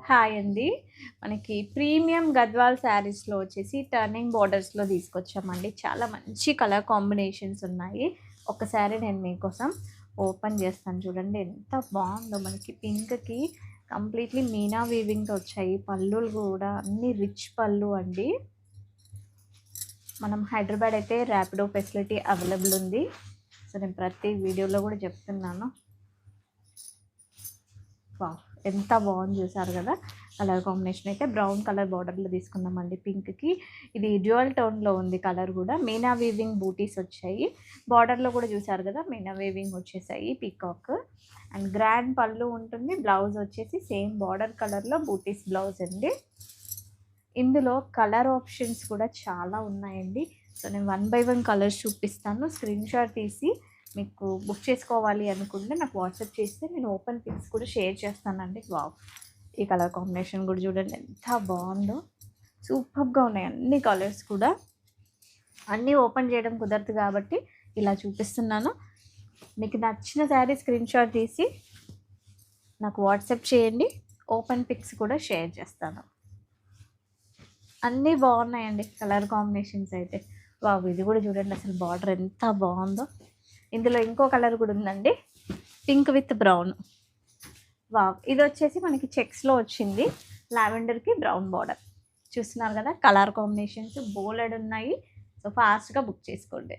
Hi అండి. మనకి premium Gadwal శారీస్‌లో వచ్చేసి టర్నింగ్ బోర్డర్స్‌లో తీసుకొచ్చామండి. చాలా మంచి కలర్ కాంబినేషన్స్ ఉన్నాయి. ఒక శారీ నేను మీకోసం ఓపెన్ చేస్తాను చూడండి. ఎంత బాగుందో మనకి పింక్‌కి కంప్లీట్‌లీ మీనా వీవింగ్‌తో వచ్చాయి. పల్లులు కూడా అన్ని రిచ్ పళ్ళు అండి. మనం హైదరాబాద్ అయితే ర్యాపిడో ఫెసిలిటీ అవైలబుల్ ఉంది. సో నేను ప్రతి వీడియోలో కూడా చెప్తున్నాను. వావ్! ఎంత బాగుంది చూసారు కదా. కలర్ కాంబినేషన్ అయితే బ్రౌన్ కలర్ బార్డర్లో తీసుకున్నామండి. పింక్కి ఇది డ్యూయల్ టోన్లో ఉంది. కలర్ కూడా మీనా వీవింగ్ బూటీస్ వచ్చాయి. బార్డర్లో కూడా చూసారు కదా, మీనా వీవింగ్ వచ్చేసాయి. పీకాక్ అండ్ గ్రాండ్ పళ్ళు ఉంటుంది. బ్లౌజ్ వచ్చేసి సేమ్ బార్డర్ కలర్లో బూటీస్ బ్లౌజ్ అండి. ఇందులో కలర్ ఆప్షన్స్ కూడా చాలా ఉన్నాయండి. సో నేను 1 బై 1 కలర్స్ చూపిస్తాను. స్క్రీన్ షాట్ తీసి మీకు బుక్ చేసుకోవాలి అనుకుంటే నాకు వాట్సాప్ చేస్తే నేను ఓపెన్ పిక్స్ కూడా షేర్ చేస్తానండి. వావ్! ఈ కలర్ కాంబినేషన్ కూడా చూడండి ఎంత బాగుందో. సూపర్గా ఉన్నాయి అన్ని కలర్స్ కూడా. అన్నీ ఓపెన్ చేయడం కుదరదు కాబట్టి ఇలా చూపిస్తున్నాను. మీకు నచ్చిన శారీ స్క్రీన్ షాట్ తీసి నాకు వాట్సాప్ చేయండి. ఓపెన్ పిక్స్ కూడా షేర్ చేస్తాను. అన్నీ బాగున్నాయండి కలర్ కాంబినేషన్స్ అయితే. వావ్! ఇది కూడా చూడండి అసలు బార్డర్ ఎంత బాగుందో. ఇందులో ఇంకో కలర్ కూడా ఉందండి, పింక్ విత్ బ్రౌన్. వావ్! ఇది వచ్చేసి మనకి చెక్స్లో వచ్చింది. లావెండర్కి బ్రౌన్ బార్డర్ చూస్తున్నారు కదా. కలర్ కాంబినేషన్స్ బోలెడ్ ఉన్నాయి. సో ఫాస్ట్గా బుక్ చేసుకోండి.